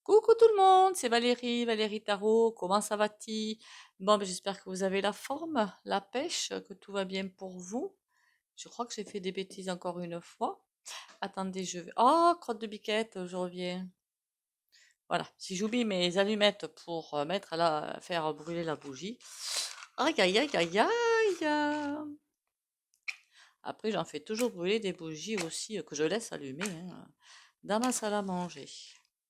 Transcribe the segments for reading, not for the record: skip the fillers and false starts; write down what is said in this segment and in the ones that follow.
Coucou tout le monde, c'est Valérie, Valérie Tarot, comment ça va-t-il? Bon, ben, j'espère que vous avez la forme, la pêche, que tout va bien pour vous. Je crois que j'ai fait des bêtises encore une fois. Attendez, je vais... Oh, crotte de biquette, je reviens. Voilà, si j'oublie mes allumettes pour mettre faire brûler la bougie. Aïe, aïe, aïe, aïe, aïe. Après, j'en fais toujours brûler des bougies aussi que je laisse allumer hein, dans ma salle à manger.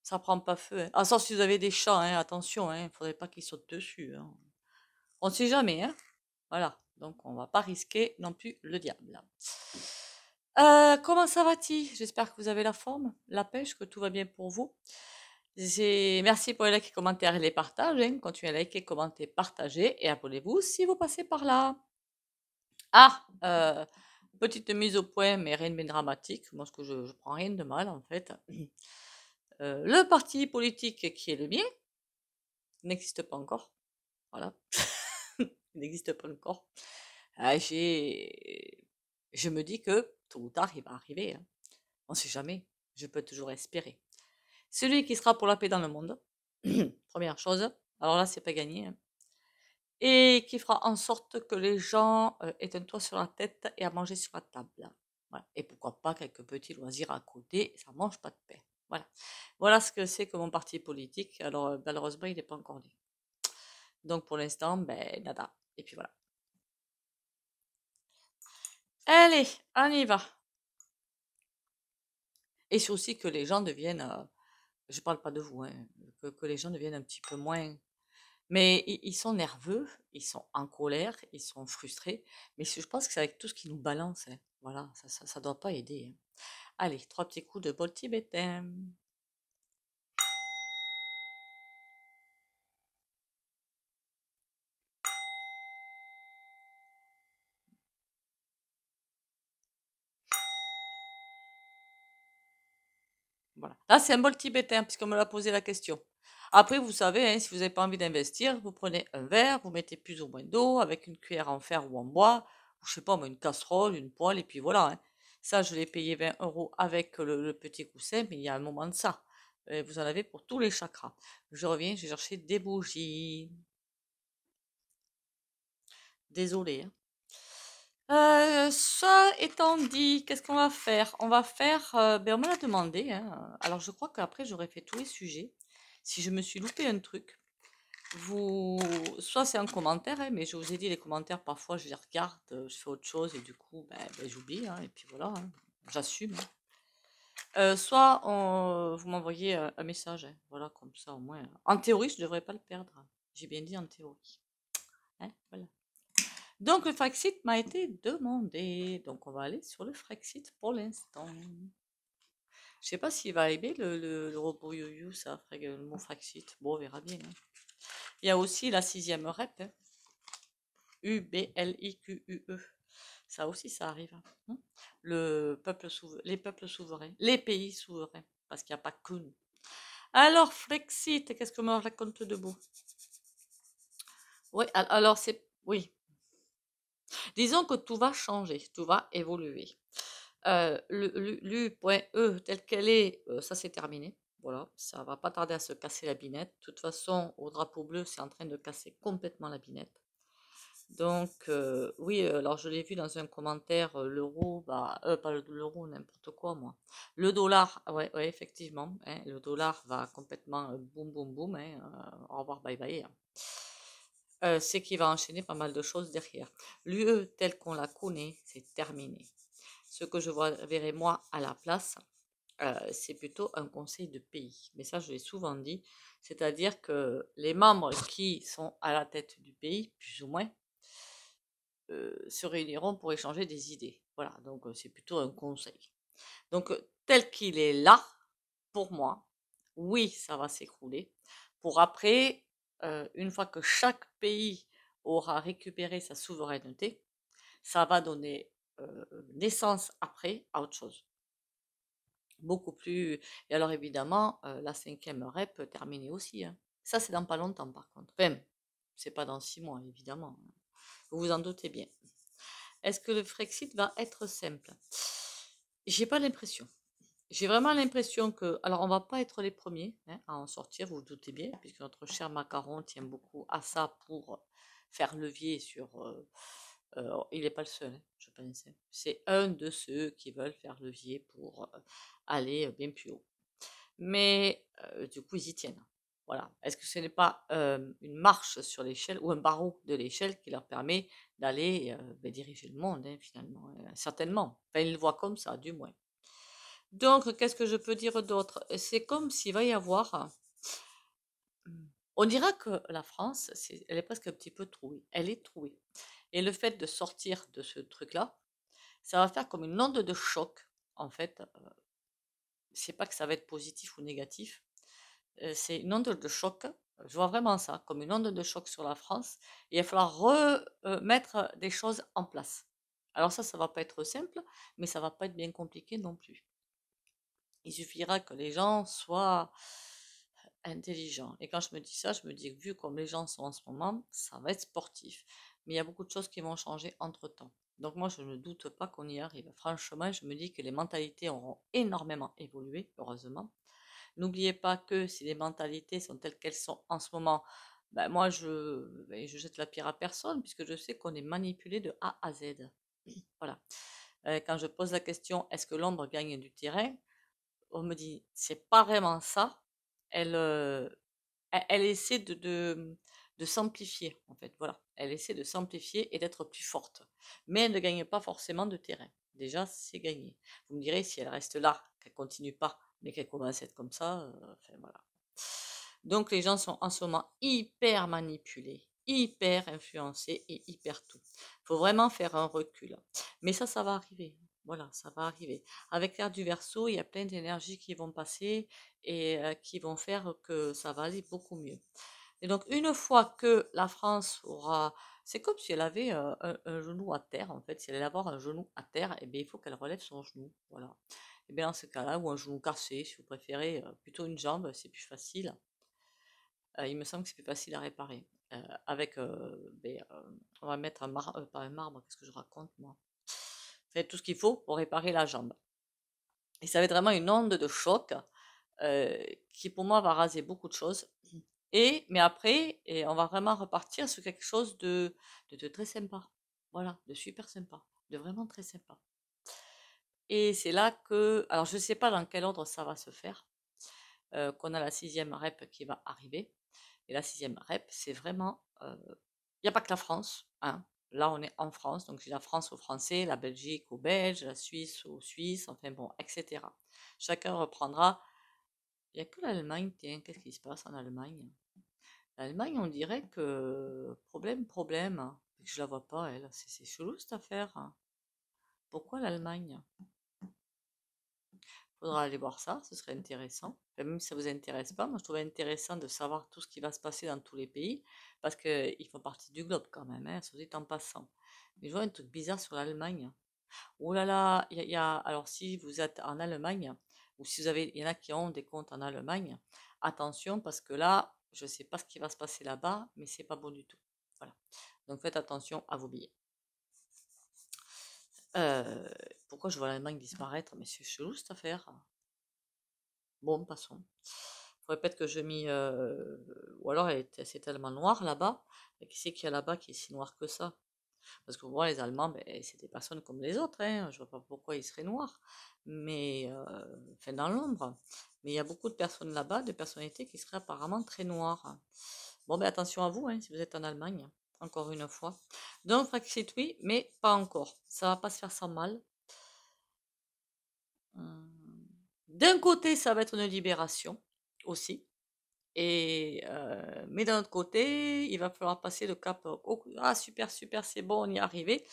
Ça prend pas feu. Hein. Ah, sauf si vous avez des chats, hein, attention, hein, faudrait pas qu'ils sautent dessus. Hein. On ne sait jamais, hein. Voilà. Donc, on va pas risquer non plus le diable. Comment ça va-t-il? J'espère que vous avez la forme, la pêche, que tout va bien pour vous. Merci pour les likes, les commentaires et les partages. Hein. Continuez à liker, commenter, partager et abonnez-vous si vous passez par là. Ah, petite mise au point, mais rien de bien dramatique. Moi, ce que je prends rien de mal, en fait. Le parti politique qui est le mien n'existe pas encore. Voilà. Il n'existe pas encore. Je me dis que tôt ou tard, il va arriver. Hein. On ne sait jamais. Je peux toujours espérer. Celui qui sera pour la paix dans le monde, première chose. Alors là, c'est pas gagné. Hein. Et qui fera en sorte que les gens aient un toit sur la tête et à manger sur la table. Voilà. Et pourquoi pas quelques petits loisirs à côté, ça mange pas de pain. Voilà. Voilà ce que c'est que mon parti politique. Alors malheureusement, il n'est pas encore né. Donc pour l'instant, ben nada. Et puis voilà. Allez, on y va. Et c'est aussi que les gens deviennent, je parle pas de vous, hein, que les gens deviennent un petit peu moins. Mais ils sont nerveux, ils sont en colère, ils sont frustrés. Mais je pense que c'est avec tout ce qui nous balance. Hein. Voilà, ça doit pas aider. Hein. Allez, trois petits coups de bol tibétain. Voilà. Là, c'est un bol tibétain, puisqu'on me l'a posé la question. Après, vous savez, hein, si vous n'avez pas envie d'investir, vous prenez un verre, vous mettez plus ou moins d'eau avec une cuillère en fer ou en bois, ou je sais pas, une casserole, une poêle, et puis voilà. Hein. Ça, je l'ai payé 20 € avec le petit coussin, mais il y a un moment de ça. Vous en avez pour tous les chakras. Je reviens, j'ai cherché des bougies. Désolée. Hein. Ça étant dit, qu'est-ce qu'on va faire? On va faire, ben on me l'a demandé, hein. Alors je crois qu'après j'aurais fait tous les sujets. Si je me suis loupé un truc, vous, soit c'est un commentaire, hein, mais je vous ai dit les commentaires parfois je les regarde, je fais autre chose et du coup ben, j'oublie, hein, et puis voilà, hein, j'assume. Hein. Soit vous m'envoyez un message, hein, voilà comme ça au moins. En théorie je devrais pas le perdre. Hein. J'ai bien dit en théorie. Hein, voilà. Donc le Frexit m'a été demandé. Donc on va aller sur le Frexit pour l'instant. Je sais pas s'il va aimer le robot yo-yo, ça, le mot Frexit. Bon, on verra bien. Hein. Il y a aussi la sixième rep. Hein. Ublique. Ça aussi, ça arrive. Hein. Les peuples souverains. Les pays souverains. Parce qu'il n'y a pas que nous. Alors, Frexit, qu'est-ce que me raconte de beau? Oui, alors c'est... Oui. Disons que tout va changer, tout va évoluer. L'U.E telle qu'elle est, ça c'est terminé. Voilà, ça va pas tarder à se casser la binette. De toute façon, au drapeau bleu, c'est en train de casser complètement la binette. Donc, oui, alors je l'ai vu dans un commentaire, l'euro, bah, pas l'euro, n'importe quoi, moi. Le dollar, ouais, ouais, effectivement, hein, le dollar va complètement boum, boum, boum, hein, au revoir, bye bye. Hein. C'est qu'il va enchaîner pas mal de choses derrière. L'UE telle qu'on la connaît, c'est terminé. Ce que je verrai moi à la place, c'est plutôt un conseil de pays. Mais ça, je l'ai souvent dit, c'est-à-dire que les membres qui sont à la tête du pays, plus ou moins, se réuniront pour échanger des idées. Voilà, donc c'est plutôt un conseil. Donc tel qu'il est là, pour moi, oui, ça va s'écrouler. Pour après, une fois que chaque pays aura récupéré sa souveraineté, ça va donner naissance après à autre chose. Beaucoup plus. Et alors évidemment, la cinquième rep peut terminer aussi. Hein. Ça, c'est dans pas longtemps par contre. Enfin, c'est pas dans 6 mois, évidemment. Vous vous en doutez bien. Est-ce que le Frexit va être simple? J'ai pas l'impression. J'ai vraiment l'impression que, alors on va pas être les premiers hein, à en sortir, vous vous doutez bien, puisque notre cher macaron tient beaucoup à ça pour faire levier sur. Il n'est pas le seul, hein, je pense, hein. C'est un de ceux qui veulent faire levier pour aller bien plus haut. Mais du coup, ils y tiennent. Voilà. Est-ce que ce n'est pas une marche sur l'échelle ou un barreau de l'échelle qui leur permet d'aller ben, diriger le monde, hein, finalement, hein, certainement. Enfin, ils le voient comme ça, du moins. Donc, qu'est-ce que je peux dire d'autre? C'est comme s'il va y avoir. On dira que la France, elle est presque un petit peu trouée. Elle est trouée. Et le fait de sortir de ce truc-là, ça va faire comme une onde de choc, en fait. C'est pas que ça va être positif ou négatif. C'est une onde de choc. Je vois vraiment ça, comme une onde de choc sur la France. Et il va falloir remettre des choses en place. Alors ça va pas être simple, mais ça va pas être bien compliqué non plus. Il suffira que les gens soient intelligents. Et quand je me dis ça, je me dis que vu comme les gens sont en ce moment, ça va être sportif. Mais il y a beaucoup de choses qui vont changer entre-temps. Donc moi, je ne doute pas qu'on y arrive. Franchement, je me dis que les mentalités auront énormément évolué, heureusement. N'oubliez pas que si les mentalités sont telles qu'elles sont en ce moment, ben moi, je jette la pierre à personne, puisque je sais qu'on est manipulé de A à Z. Voilà. Quand je pose la question, est-ce que l'ombre gagne du terrain? On me dit, c'est pas vraiment ça. Elle, elle essaie de s'amplifier, en fait. Voilà. Elle essaie de s'amplifier et d'être plus forte. Mais elle ne gagne pas forcément de terrain. Déjà, c'est gagné. Vous me direz, si elle reste là, qu'elle continue pas, mais qu'elle commence à être comme ça, enfin voilà. Donc les gens sont en ce moment hyper manipulés, hyper influencés et hyper tout. Il faut vraiment faire un recul. Mais ça va arriver. Voilà, ça va arriver. Avec l'ère du Verseau, il y a plein d'énergies qui vont passer et qui vont faire que ça va aller beaucoup mieux. Et donc, une fois que la France aura, c'est comme si elle avait un genou à terre, en fait. Si elle allait avoir un genou à terre, eh bien, il faut qu'elle relève son genou. Voilà. Et bien, dans ce cas-là, ou un genou cassé, si vous préférez, plutôt une jambe, c'est plus facile. Il me semble que c'est plus facile à réparer. Avec, ben, on va mettre pas un marbre, qu'est-ce que je raconte, moi? Faites tout ce qu'il faut pour réparer la jambe. Et ça va être vraiment une onde de choc qui, pour moi, va raser beaucoup de choses. Mais après, on va vraiment repartir sur quelque chose de très sympa. Voilà, de super sympa, de vraiment très sympa. Et c'est là que, alors je ne sais pas dans quel ordre ça va se faire, qu'on a la 6e rep qui va arriver. Et la 6e rep, c'est vraiment, il n'y a pas que la France, hein. Là, on est en France, donc j'ai la France aux Français, la Belgique aux Belges, la Suisse aux Suisses, enfin bon, etc. Chacun reprendra. Il n'y a que l'Allemagne, tiens, qu'est-ce qui se passe en Allemagne? L'Allemagne, on dirait que problème. Je la vois pas, elle. C'est chelou cette affaire, hein. Pourquoi l'Allemagne? Faudra aller voir ça, ce serait intéressant. Enfin, même si ça vous intéresse pas, moi je trouve intéressant de savoir tout ce qui va se passer dans tous les pays, parce qu'ils font partie du globe quand même, hein, soit dit en passant. Mais je vois un truc bizarre sur l'Allemagne. Oh là là, alors si vous êtes en Allemagne, ou si vous avez, il y en a qui ont des comptes en Allemagne, attention parce que là, je ne sais pas ce qui va se passer là-bas, mais c'est pas bon du tout. Voilà. Donc faites attention à vos billets. Euh, Pourquoi je vois l'Allemagne disparaître? Mais c'est chelou cette affaire. Bon, passons. Faudrait peut-être que je m'y. Ou alors c'est tellement noir là-bas. Qui c'est qu'il y a là-bas qui est si noir que ça? Parce que moi, les Allemands, ben, c'est des personnes comme les autres, hein. Je vois pas pourquoi ils seraient noirs. Mais, enfin, dans l'ombre. Mais il y a beaucoup de personnes là-bas, de personnalités qui seraient apparemment très noires. Bon, ben attention à vous, hein, si vous êtes en Allemagne, encore une fois. Donc, Frexit, oui, mais pas encore. Ça va pas se faire sans mal. D'un côté, ça va être une libération aussi. Mais d'un autre côté, il va falloir passer le cap. Ah, super, super, c'est bon, on y est arrivé.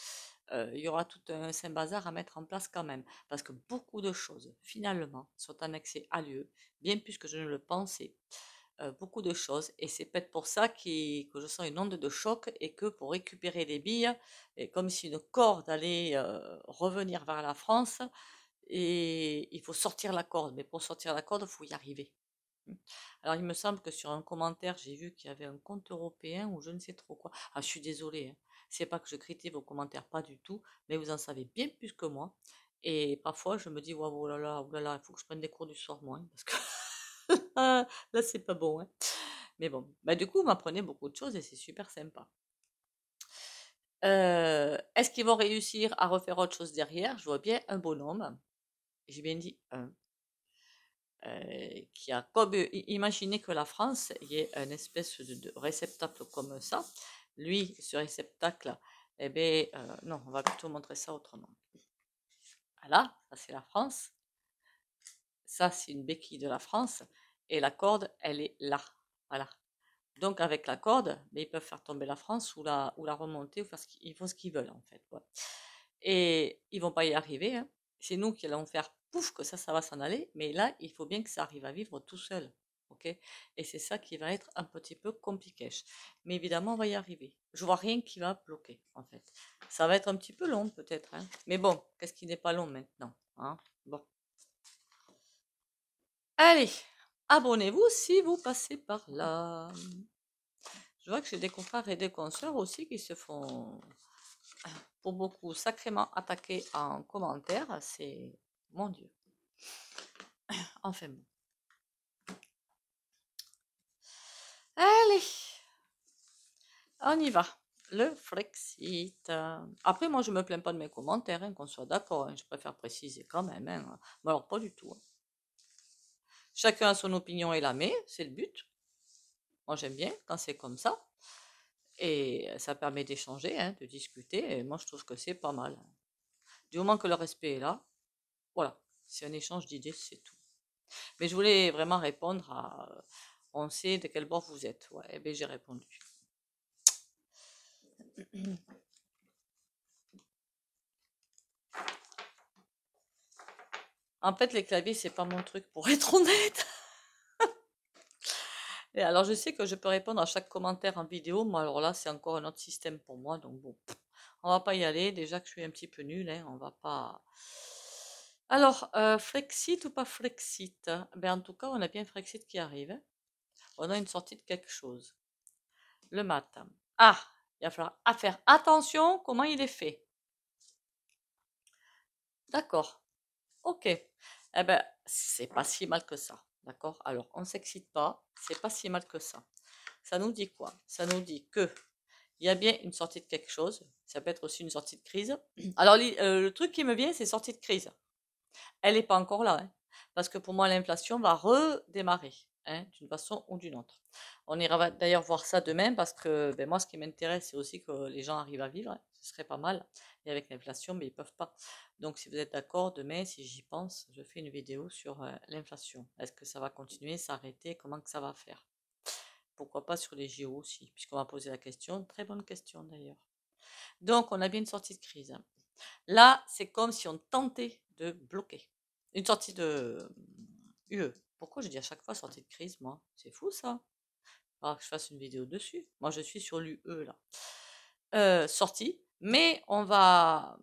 Il y aura tout un Saint-Bazar à mettre en place quand même. Parce que beaucoup de choses, finalement, sont annexées à l'UE, bien plus que je ne le pensais. Beaucoup de choses. Et c'est peut-être pour ça que je sens une onde de choc et que pour récupérer les billes, et comme si une corde allait revenir vers la France, et il faut sortir la corde. Mais pour sortir la corde, il faut y arriver. Alors, il me semble que sur un commentaire, j'ai vu qu'il y avait un compte européen ou je ne sais trop quoi. Ah, je suis désolée, hein. C'est pas que je critique vos commentaires, pas du tout, mais vous en savez bien plus que moi. Et parfois, je me dis, waouh, oh là là, il faut que je prenne des cours du soir, moi, hein, parce que ah, là, c'est pas bon, hein. Mais bon, bah, du coup, vous m'apprenez beaucoup de choses et c'est super sympa. Est-ce qu'ils vont réussir à refaire autre chose derrière? Je vois bien un bonhomme, j'ai bien dit un, qui a comme, imaginez que la France, il y ait un espèce de réceptacle comme ça. Lui, ce réceptacle, eh bien, non, on va plutôt montrer ça autrement. Voilà, ça c'est la France. Ça, c'est une béquille de la France. Et la corde, elle est là. Voilà. Donc, avec la corde, mais ils peuvent faire tomber la France ou la remonter, ou faire ils font ce qu'ils veulent, en fait, quoi. Et ils vont pas y arriver, hein. C'est nous qui allons faire pouf, que ça va s'en aller. Mais là, il faut bien que ça arrive à vivre tout seul. OK? Et c'est ça qui va être un petit peu compliqué. Mais évidemment, on va y arriver. Je vois rien qui va bloquer, en fait. Ça va être un petit peu long, peut-être, hein. Mais bon, qu'est-ce qui n'est pas long maintenant, hein? Bon. Allez, abonnez-vous si vous passez par là. Je vois que j'ai des confrères et des consoeurs aussi qui se font, pour beaucoup, sacrément attaquer en commentaire. C'est, mon Dieu. Enfin bon. Allez, on y va. Le Frexit. Après, moi, je me plains pas de mes commentaires, hein, qu'on soit d'accord, hein. Je préfère préciser quand même, hein. Mais alors, pas du tout, hein. Chacun a son opinion et la met, c'est le but. Moi, j'aime bien quand c'est comme ça. Et ça permet d'échanger, hein, de discuter. Et moi, je trouve que c'est pas mal. Du moment que le respect est là, voilà. C'est un échange d'idées, c'est tout. Mais je voulais vraiment répondre à... On sait de quel bord vous êtes. Ouais, eh bien, j'ai répondu. En fait, les claviers, c'est pas mon truc, pour être honnête. Et alors, je sais que je peux répondre à chaque commentaire en vidéo, mais alors là, c'est encore un autre système pour moi. Donc bon, on va pas y aller. Déjà que je suis un petit peu nulle, hein, on va pas... Alors, Frexit ou pas Frexit? Ben, en tout cas, on a bien Frexit qui arrive, hein. On a une sortie de quelque chose. Le matin. Ah, il va falloir faire attention comment il est fait. D'accord. Ok. Eh ben, c'est pas si mal que ça. D'accord? Alors, on ne s'excite pas. C'est pas si mal que ça. Ça nous dit quoi? Ça nous dit que il y a bien une sortie de quelque chose. Ça peut être aussi une sortie de crise. Alors, le truc qui me vient, c'est sortie de crise. Elle n'est pas encore là, hein, parce que pour moi, l'inflation va redémarrer, hein, d'une façon ou d'une autre. On ira d'ailleurs voir ça demain, parce que ben, moi, ce qui m'intéresse, c'est aussi que les gens arrivent à vivre, hein. Ce serait pas mal. Et avec l'inflation, mais ils peuvent pas. Donc, si vous êtes d'accord, demain, si j'y pense, je fais une vidéo sur l'inflation. Est-ce que ça va continuer, s'arrêter, comment que ça va faire? Pourquoi pas sur les JO aussi, puisqu'on va poser la question. Très bonne question d'ailleurs. Donc, on a bien une sortie de crise, hein. Là, c'est comme si on tentait de bloquer. Une sortie de UE. Pourquoi je dis à chaque fois sortie de crise, moi? C'est fou ça. Il faudra que je fasse une vidéo dessus. Moi, je suis sur l'UE là. Sortie. Mais on va...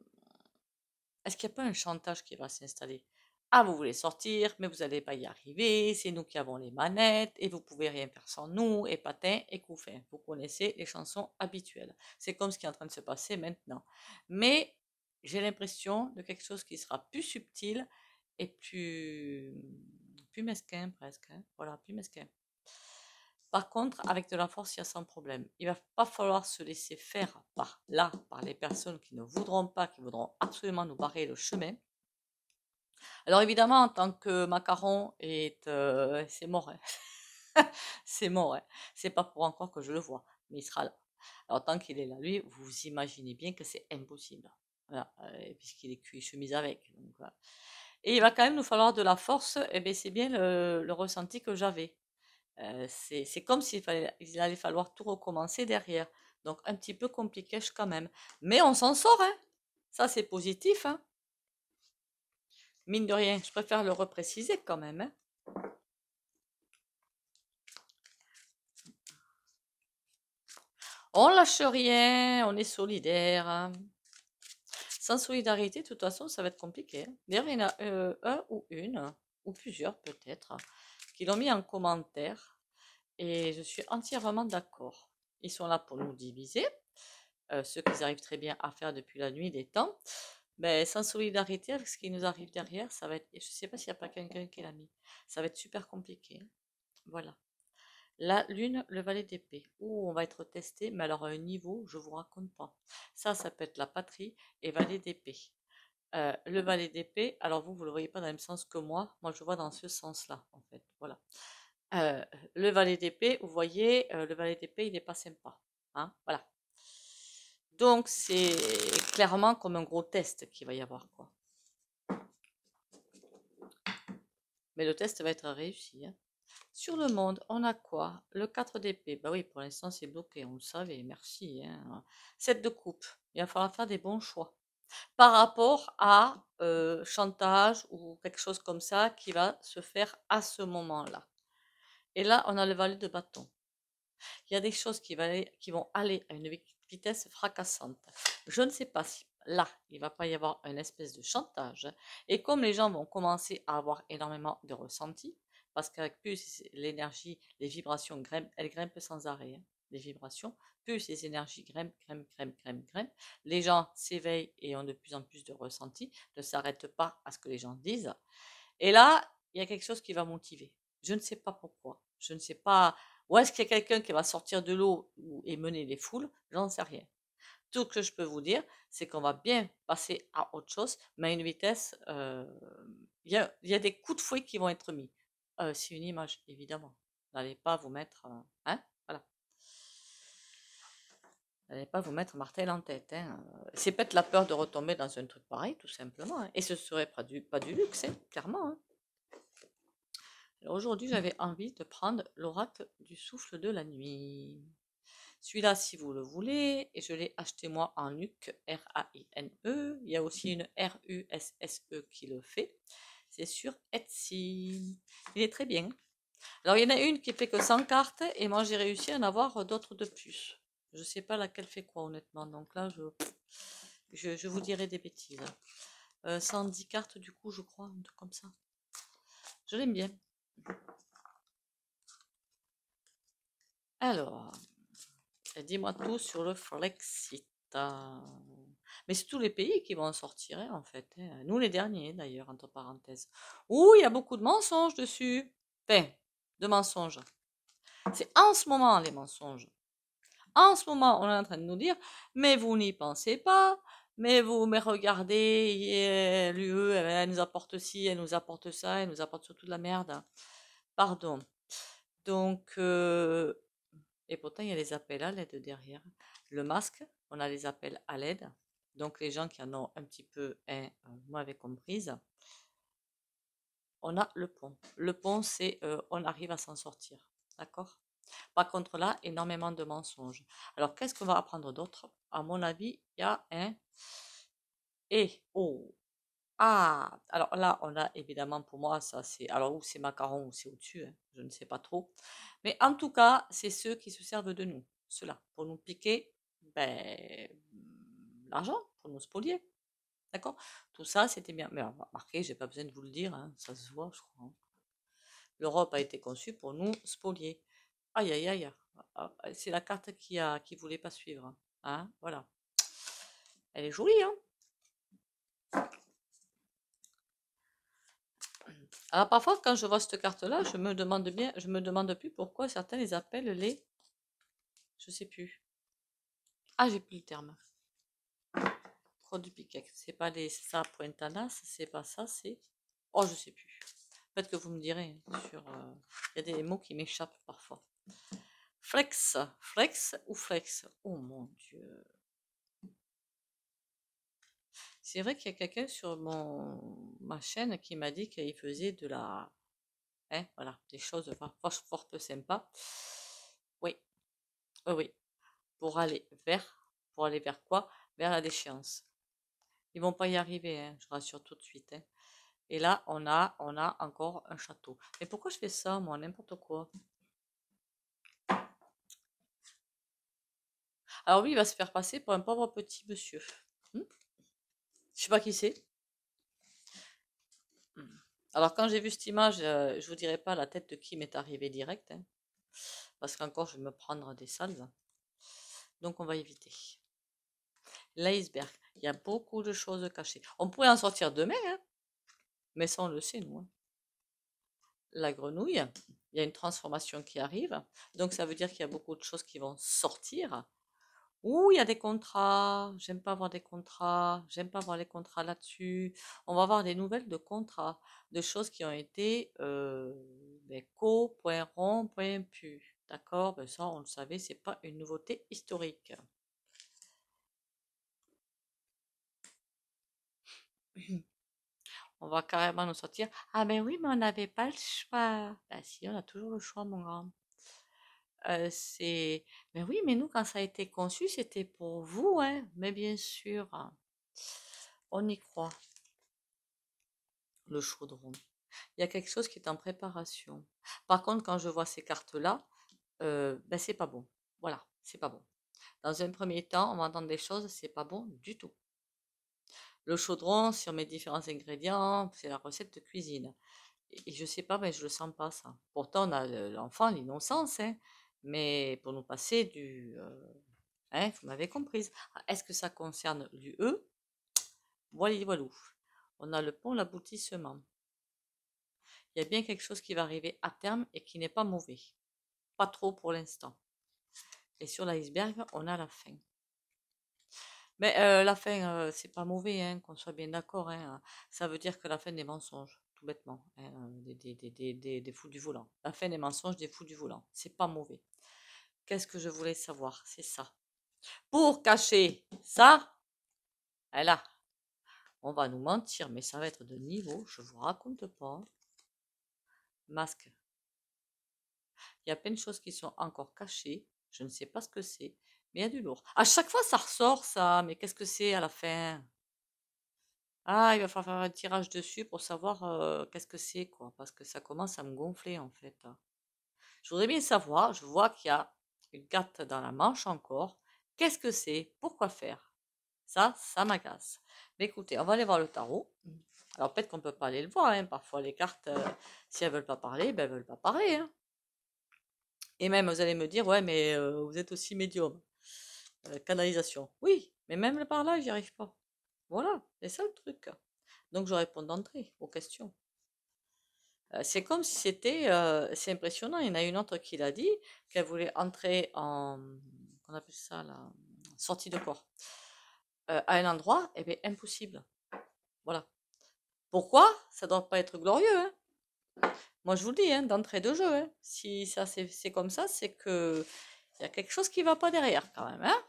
Est-ce qu'il n'y a pas un chantage qui va s'installer? Ah, vous voulez sortir, mais vous n'allez pas y arriver. C'est nous qui avons les manettes et vous pouvez rien faire sans nous. Et patin et couffin. Vous connaissez les chansons habituelles. C'est comme ce qui est en train de se passer maintenant. Mais j'ai l'impression de quelque chose qui sera plus subtil et plus mesquin presque, hein. Voilà, plus mesquin. Par contre, avec de la force, il y a sans problème. Il va pas falloir se laisser faire par les personnes qui ne voudront pas, qui voudront absolument nous barrer le chemin. Alors évidemment, en tant que macaron, c'est mort, hein. C'est mort, hein. C'est pas pour encore que je le vois, mais il sera là. Alors tant qu'il est là, lui, vous imaginez bien que c'est impossible. Voilà, puisqu'il est cuit chemise avec. Donc, voilà. Et il va quand même nous falloir de la force, et bien c'est bien le ressenti que j'avais. C'est comme il allait falloir tout recommencer derrière. Donc un petit peu compliqué quand même. Mais on s'en sort, hein. Ça, c'est positif, hein. Mine de rien, je préfère le repréciser quand même, hein. On lâche rien, on est solidaire, hein. Sans solidarité, de toute façon, ça va être compliqué, hein. D'ailleurs, il y en a un ou une, ou plusieurs peut-être, qui l'ont mis en commentaire. Et je suis entièrement d'accord. Ils sont là pour nous diviser, ce qu'ils arrivent très bien à faire depuis la nuit des temps. Ben, sans solidarité avec ce qui nous arrive derrière, ça va être. Je sais pas s'il n'y a pas quelqu'un qui l'a mis. Ça va être super compliqué, hein. Voilà. La lune, le valet d'épée. Ouh, on va être testé, mais alors à un niveau, je vous raconte pas. Ça peut être la patrie et valet d'épée. Le valet d'épée, alors vous le voyez pas dans le même sens que moi. Moi, je vois dans ce sens-là, en fait. Voilà. Euh, le valet d'épée, vous voyez, le valet d'épée, il n'est pas sympa. Hein, voilà. Donc, c'est clairement comme un gros test qu'il va y avoir, quoi. Mais le test va être réussi, hein. Sur le monde, on a quoi? Le 4 d'épée. Bah oui, pour l'instant, c'est bloqué, on le savait, merci, hein. 7 de coupe. Il va falloir faire des bons choix. Par rapport à chantage ou quelque chose comme ça qui va se faire à ce moment-là. Et là, on a le valet de bâton. Il y a des choses qui vont aller à une vitesse fracassante. Je ne sais pas si là, il va pas y avoir une espèce de chantage. Et comme les gens vont commencer à avoir énormément de ressentis, parce qu'avec plus l'énergie, les vibrations grimpent, elles grimpent sans arrêt, hein, les vibrations, plus les énergies grimpent, les gens s'éveillent et ont de plus en plus de ressentis, ne s'arrêtent pas à ce que les gens disent. Et là, il y a quelque chose qui va motiver. Je ne sais pas pourquoi. Je ne sais pas. Ou est-ce qu'il y a quelqu'un qui va sortir de l'eau et mener les foules? J'en sais rien. Tout ce que je peux vous dire, c'est qu'on va bien passer à autre chose, mais à une vitesse. Il y a des coups de fouet qui vont être mis. C'est une image, évidemment. N'allez pas vous mettre. Hein, voilà. N'allez pas vous mettre martel en tête, hein. C'est peut-être la peur de retomber dans un truc pareil, tout simplement, hein. Et ce serait pas du luxe, hein, clairement, hein. Alors aujourd'hui, j'avais envie de prendre l'oracle du souffle de la nuit. Celui-là, si vous le voulez, et je l'ai acheté moi en NUC, R-A-I-N-E. Il y a aussi une R-U-S-S-E qui le fait. C'est sur Etsy. Il est très bien. Alors, il y en a une qui fait que 100 cartes, et moi, j'ai réussi à en avoir d'autres de plus. Je ne sais pas laquelle fait quoi, honnêtement. Donc là, je vous dirai des bêtises. 110 cartes, du coup, je crois, un truc comme ça. Je l'aime bien. Alors, dis-moi tout sur le Flexit. Mais c'est tous les pays qui vont en sortir, hein, en fait, hein. Nous, les derniers, d'ailleurs, entre parenthèses. Ouh, il y a beaucoup de mensonges dessus. Enfin, de mensonges. C'est en ce moment, les mensonges. En ce moment, on est en train de nous dire, mais vous n'y pensez pas, mais regardez, l'UE, elle nous apporte ci, elle nous apporte ça, elle nous apporte surtout de la merde. Pardon. Donc, et pourtant, il y a les appels à l'aide derrière. Le masque, on a les appels à l'aide. Donc, les gens qui en ont un petit peu, moi, avec comprise. On a le pont. Le pont, c'est on arrive à s'en sortir. D'accord? Par contre, là, énormément de mensonges. Alors, qu'est-ce qu'on va apprendre d'autre? À mon avis, il y a un et. Oh! Ah! Alors là, on a évidemment pour moi, ça c'est. Alors, ou c'est macaron ou c'est au-dessus, hein, je ne sais pas trop. Mais en tout cas, c'est ceux qui se servent de nous. Ceux-là, pour nous piquer ben, l'argent, pour nous spolier. D'accord? Tout ça, c'était bien. Mais remarquez, j'ai pas besoin de vous le dire, hein, ça se voit, je crois, hein. L'Europe a été conçue pour nous spolier. Aïe, aïe, aïe. C'est la carte qui voulait pas suivre, hein, voilà. Elle est jolie, hein? Alors parfois, quand je vois cette carte-là, je me demande plus pourquoi certains les appellent les, je sais plus. Ah, j'ai plus le terme. Trop du piquet. C'est pas les ça pointanas, c'est pas ça, c'est. Oh, je sais plus. Peut-être que vous me direz sur. Il y a des mots qui m'échappent parfois. Flex, flex ou flex. Oh mon Dieu. C'est vrai qu'il y a quelqu'un sur ma chaîne qui m'a dit qu'il faisait de la, hein, voilà, des choses fort peu sympas. Oui, oui, oui. Pour aller pour aller vers quoi? Vers la déchéance. Ils vont pas y arriver, hein, je rassure tout de suite, hein. Et là, on a encore un château. Mais pourquoi je fais ça, moi, n'importe quoi? Alors lui, il va se faire passer pour un pauvre petit monsieur. Hmm. Je sais pas qui c'est. Hmm. Alors quand j'ai vu cette image, je vous dirai pas la tête de qui m'est arrivée direct, hein, parce qu'encore je vais me prendre des salves. Donc on va éviter. L'iceberg. Il y a beaucoup de choses cachées. On pourrait en sortir demain, hein, mais ça, on le sait, nous, hein. La grenouille, il y a une transformation qui arrive. Donc, ça veut dire qu'il y a beaucoup de choses qui vont sortir. Ouh, il y a des contrats. J'aime pas avoir des contrats. J'aime pas avoir les contrats là-dessus. On va avoir des nouvelles de contrats, de choses qui ont été co.rond.pu. D'accord? Ben ça, on le savait, c'est pas une nouveauté historique. On va carrément nous sortir. Ah ben oui, mais on n'avait pas le choix. Ben si, on a toujours le choix, mon grand. C'est. Mais oui, mais nous, quand ça a été conçu, c'était pour vous, hein. Mais bien sûr, on y croit. Le chaudron. Il y a quelque chose qui est en préparation. Par contre, quand je vois ces cartes-là, ben c'est pas bon. Voilà, c'est pas bon. Dans un premier temps, on va entendre des choses, c'est pas bon du tout. Le chaudron, si on met différents ingrédients, c'est la recette de cuisine. Et je sais pas, mais je le sens pas ça. Pourtant, on a l'enfant, l'innocence, hein, mais pour nous passer hein, vous m'avez comprise. Est-ce que ça concerne l'UE? Voilà, voilou. On a le pont, l'aboutissement. Il y a bien quelque chose qui va arriver à terme et qui n'est pas mauvais. Pas trop pour l'instant. Et sur l'iceberg, on a la fin. Mais la fin, c'est pas mauvais, hein, qu'on soit bien d'accord, hein. Ça veut dire que la fin des mensonges, tout bêtement, hein, des fous du volant. La fin des mensonges, des fous du volant. C'est pas mauvais. Qu'est-ce que je voulais savoir? C'est ça. Pour cacher ça, là, on va nous mentir, mais ça va être de niveau, je vous raconte pas. Masque. Il y a plein de choses qui sont encore cachées. Je ne sais pas ce que c'est, mais il y a du lourd. À chaque fois, ça ressort, ça. Mais qu'est-ce que c'est à la fin? Ah, il va falloir faire un tirage dessus pour savoir qu'est-ce que c'est, quoi. Parce que ça commence à me gonfler, en fait. Je voudrais bien savoir. Je vois qu'il y a une carte dans la manche encore. Qu'est-ce que c'est? Pourquoi faire? Ça m'agace. Mais écoutez, on va aller voir le tarot. Alors peut-être qu'on ne peut pas aller le voir, hein. Parfois les cartes, si elles veulent pas parler, ben elles veulent pas parler, hein. Et même, vous allez me dire, ouais, mais vous êtes aussi médium. Canalisation. Oui, mais même par là, j'y arrive pas. Voilà, c'est ça le truc. Donc je réponds d'entrée aux questions. C'est comme si c'était, c'est impressionnant. Il y en a une autre qui l'a dit, qu'elle voulait entrer en, qu'on appelle ça la sortie de corps, à un endroit, et bien impossible. Voilà. Pourquoi? Ça doit pas être glorieux, hein. Moi je vous le dis, hein, d'entrée de jeu, hein. Si ça c'est comme ça, c'est que il y a quelque chose qui va pas derrière quand même, hein.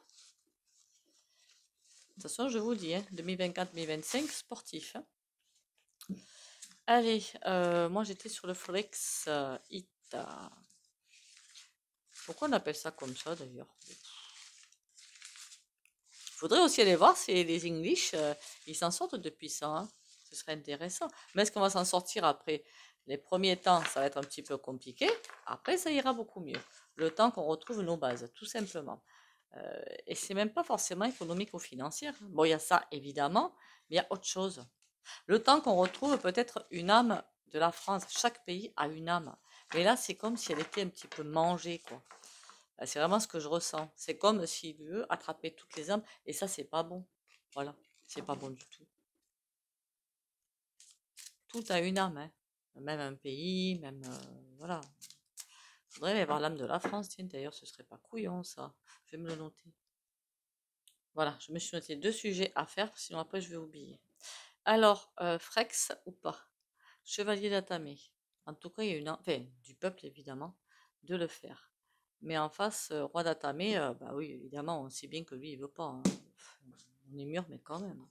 De toute façon, je vous dis, hein, 2024-2025, sportif, hein. Allez, moi j'étais sur le Flex Hit. Pourquoi on appelle ça comme ça d'ailleurs? Il faudrait aussi aller voir si les English, ils s'en sortent depuis ça, hein. Ce serait intéressant. Mais est-ce qu'on va s'en sortir après? Les premiers temps, ça va être un petit peu compliqué. Après, ça ira beaucoup mieux. Le temps qu'on retrouve nos bases, tout simplement. Et c'est même pas forcément économique ou financière. Bon, il y a ça évidemment, mais il y a autre chose. Le temps qu'on retrouve peut-être une âme de la France. Chaque pays a une âme. Mais là, c'est comme si elle était un petit peu mangée, quoi. C'est vraiment ce que je ressens. C'est comme s'il veut attraper toutes les âmes. Et ça, c'est pas bon. Voilà. C'est pas bon du tout. Tout a une âme, hein. Même un pays, même. Voilà. Faudrait aller voir l'âme de la France. Tiens, d'ailleurs, ce serait pas couillon, ça. Je vais me le noter. Voilà, je me suis noté 2 sujets à faire, sinon après je vais oublier. Alors, Frex ou pas? Chevalier d'Atamé. En tout cas, il y a une, enfin, du peuple évidemment, de le faire. Mais en face, roi d'Atamé, bah oui, évidemment, on sait bien que lui, il veut pas, hein. On est mûr, mais quand même.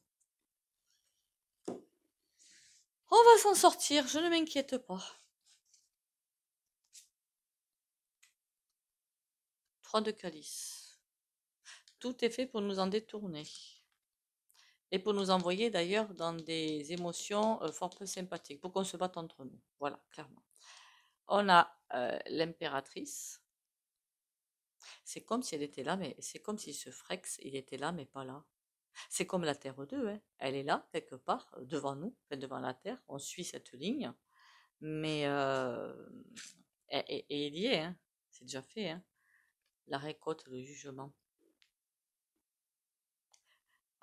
On va s'en sortir, je ne m'inquiète pas. 3 de calice. Tout est fait pour nous en détourner. Et pour nous envoyer d'ailleurs dans des émotions fort peu sympathiques, pour qu'on se batte entre nous. Voilà, clairement. On a l'impératrice. C'est comme si elle était là, mais c'est comme si ce Frex, il était là, mais pas là. C'est comme la Terre 2, hein. Elle est là, quelque part, devant nous, enfin, devant la Terre. On suit cette ligne, mais et il y est, hein. C'est déjà fait, hein. La récolte, le jugement.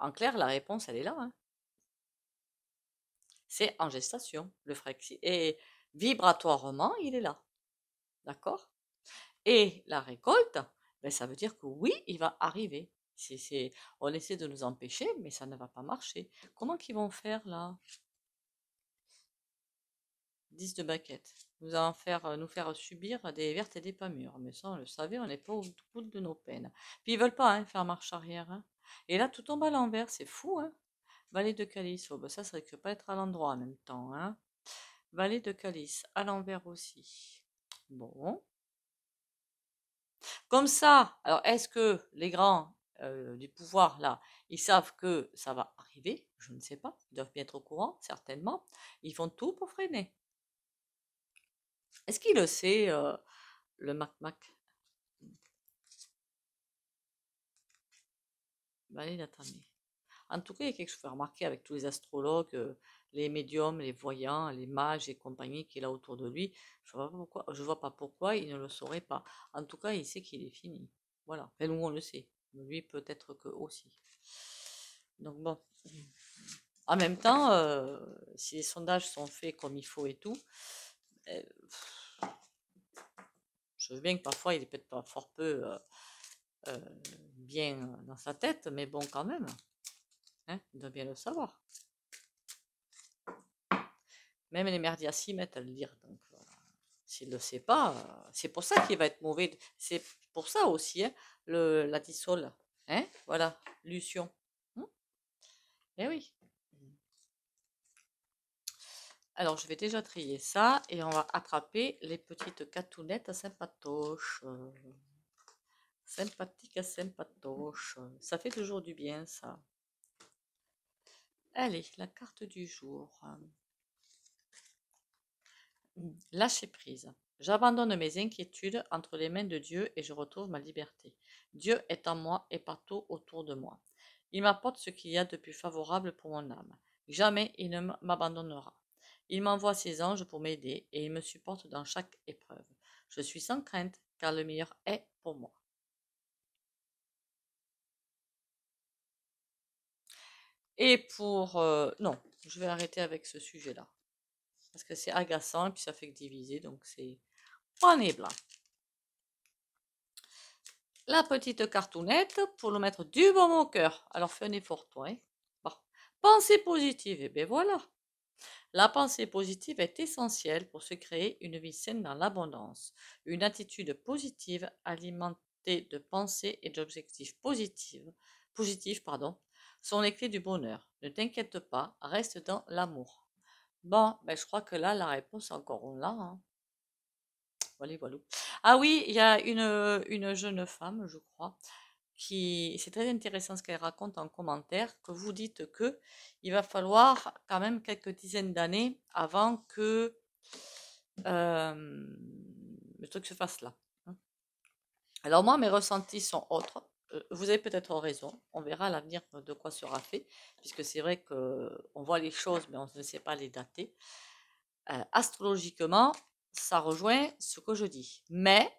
En clair, la réponse, elle est là, hein. C'est en gestation. Le Frexit. Et vibratoirement, il est là. D'accord? Et la récolte, ben, ça veut dire que oui, il va arriver. On essaie de nous empêcher, mais ça ne va pas marcher. Comment qu'ils vont faire là? 10 de baquettes. Nous faire subir des vertes et des pas mûres. Mais ça, on le savait, on n'est pas au bout de nos peines. Puis ils veulent pas hein, faire marche arrière, hein. Et là, tout tombe à l'envers, c'est fou, hein. Valet de calice, oh, ben ça risque pas être à l'endroit en même temps, hein. Valet de calice, à l'envers aussi. Bon. Comme ça, alors est-ce que les grands du pouvoir, là, ils savent que ça va arriver? Je ne sais pas. Ils doivent bien être au courant, certainement. Ils font tout pour freiner. Est-ce qu'il le sait, le Mac-Mac? Valet d'Atamé. En tout cas, il y a quelque chose à remarquer avec tous les astrologues, les médiums, les voyants, les mages et compagnie qui est là autour de lui. Je vois pas pourquoi il ne le saurait pas. En tout cas, il sait qu'il est fini. Voilà. Enfin, nous, on le sait. Lui, peut-être que aussi. Donc bon. En même temps, si les sondages sont faits comme il faut et tout, euh, je veux bien que parfois il est peut-être pas fort peu euh, bien dans sa tête, mais bon, quand même, hein, il doit bien le savoir. Même les merdias s'y mettent à le dire. Donc, s'il ne le sait pas, c'est pour ça qu'il va être mauvais. C'est pour ça aussi, hein, la dissole. Hein, voilà, Lucion. Eh oui. Alors, je vais déjà trier ça et on va attraper les petites catounettes sympatoches. Sympathique, sympatoche. Ça fait toujours du bien, ça. Allez, la carte du jour. Lâcher prise. J'abandonne mes inquiétudes entre les mains de Dieu et je retrouve ma liberté. Dieu est en moi et partout autour de moi. Il m'apporte ce qu'il y a de plus favorable pour mon âme. Jamais il ne m'abandonnera. Il m'envoie ses anges pour m'aider et il me supporte dans chaque épreuve. Je suis sans crainte car le meilleur est pour moi. Et pour... non, je vais arrêter avec ce sujet-là. Parce que c'est agaçant et puis ça fait que diviser, donc c'est... On est blanc. La petite cartoonette pour le mettre du baume au cœur. Alors fais un effort, toi. Hein. Bon. Pensée positive, et bien voilà. La pensée positive est essentielle pour se créer une vie saine dans l'abondance. Une attitude positive alimentée de pensées et d'objectifs positifs, sont les clés du bonheur. Ne t'inquiète pas, reste dans l'amour. Bon, ben je crois que là, la réponse est encore là. Hein. Voilà, voilà. Ah oui, il y a une jeune femme, je crois, c'est très intéressant ce qu'elle raconte en commentaire, que vous dites que il va falloir quand même quelques dizaines d'années avant que le truc se fasse là. Hein. Alors moi, mes ressentis sont autres. Vous avez peut-être raison. On verra à l'avenir de quoi sera fait, puisque c'est vrai que on voit les choses, mais on ne sait pas les dater. Astrologiquement, ça rejoint ce que je dis. Mais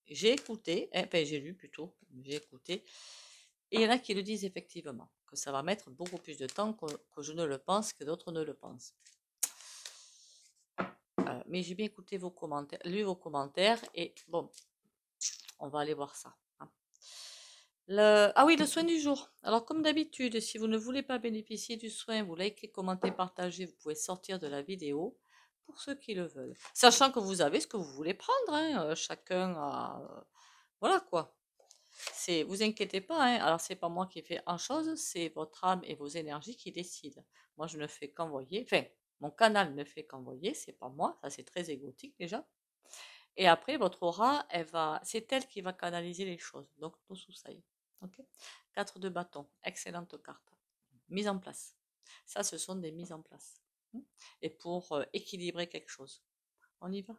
j'ai écouté, enfin j'ai lu plutôt, j'ai écouté, et il y en a qui le disent effectivement, que ça va mettre beaucoup plus de temps que je ne le pense, que d'autres ne le pensent. Mais j'ai bien écouté vos commentaires, lu vos commentaires, et bon, on va aller voir ça. Hein. Ah oui, le soin du jour. Alors comme d'habitude, si vous ne voulez pas bénéficier du soin, vous likez, commentez, partagez, vous pouvez sortir de la vidéo pour ceux qui le veulent. Sachant que vous avez ce que vous voulez prendre, hein, chacun a... voilà quoi. Vous inquiétez pas, hein, alors c'est pas moi qui fais en chose, c'est votre âme et vos énergies qui décident. Moi je ne fais qu'envoyer, enfin, mon canal ne fait qu'envoyer, c'est pas moi, ça c'est très égotique déjà. Et après, votre aura, c'est elle qui va canaliser les choses. Donc, tout ça. Ok. 4 de bâton, excellente carte. Mise en place. Ça, ce sont des mises en place. Et pour équilibrer quelque chose. On y va.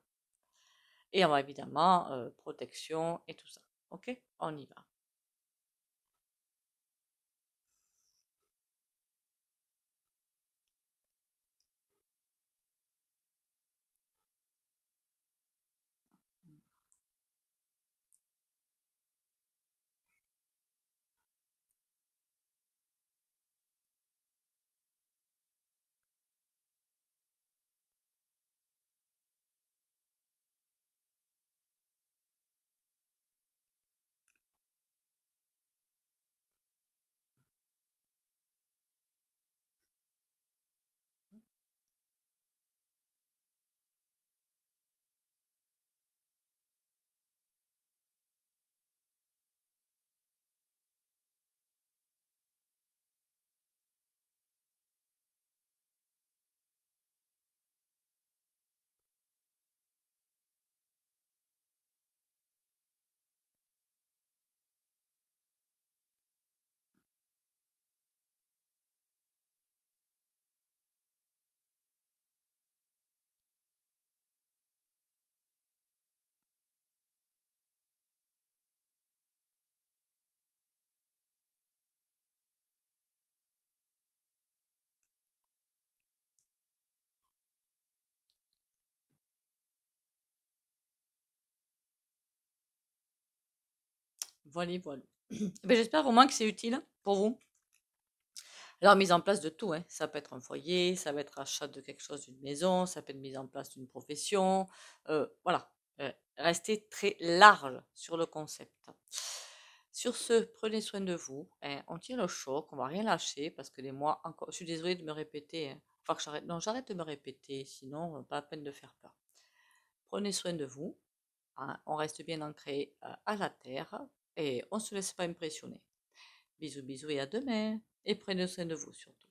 Et on va évidemment protection et tout ça. Ok. On y va. Voilà, voilà. Ben, j'espère au moins que c'est utile pour vous. Alors, mise en place de tout, hein. Ça peut être un foyer, ça va être achat de quelque chose, d'une maison, ça peut être mise en place d'une profession. Voilà. Restez très large sur le concept. Sur ce, prenez soin de vous, hein. On tient le choc, on va rien lâcher parce que les mois encore. Je suis désolée de me répéter, hein. Enfin, que j'arrête. Non, j'arrête de me répéter, sinon, pas la peine de faire peur. Prenez soin de vous, hein. On reste bien ancré à la terre et on ne se laisse pas impressionner. Bisous, bisous et à demain. Et prenez soin de vous surtout.